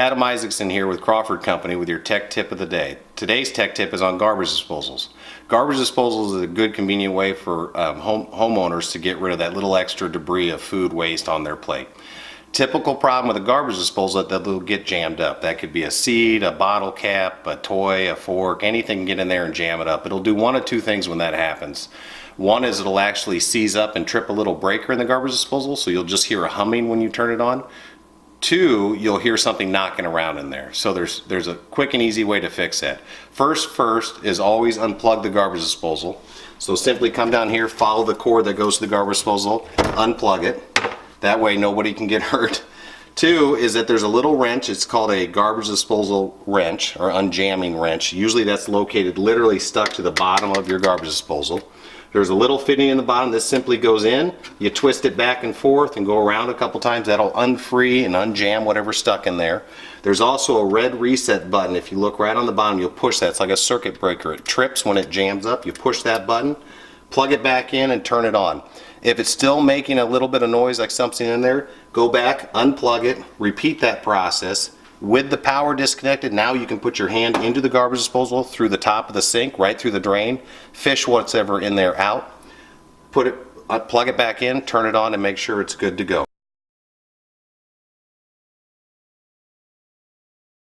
Adam Isaacson here with Crawford Company with your tech tip of the day. Today's tech tip is on garbage disposals. Garbage disposals is a good, convenient way for homeowners to get rid of that little extra debris of food waste on their plate. Typical problem with a garbage disposal is that they'll get jammed up. That could be a seed, a bottle cap, a toy, a fork, anything can get in there and jam it up. It'll do one of two things when that happens. One is it'll actually seize up and trip a little breaker in the garbage disposal, so you'll just hear a humming when you turn it on. Two, you'll hear something knocking around in there. So there's a quick and easy way to fix that. First is always unplug the garbage disposal. So simply come down here, follow the cord that goes to the garbage disposal, unplug it. That way nobody can get hurt. Two is that there's a little wrench. It's called a garbage disposal wrench or unjamming wrench. Usually that's located literally stuck to the bottom of your garbage disposal. There's a little fitting in the bottom. This simply goes in. You twist it back and forth and go around a couple times. That'll unfree and unjam whatever's stuck in there. There's also a red reset button. If you look right on the bottom, you'll push that. It's like a circuit breaker. It trips when it jams up. You push that button, plug it back in, and turn it on. If it's still making a little bit of noise like something in there, go back, unplug it, repeat that process. With the power disconnected, now you can put your hand into the garbage disposal through the top of the sink, right through the drain, fish what's ever in there out, plug it back in, turn it on, and make sure it's good to go.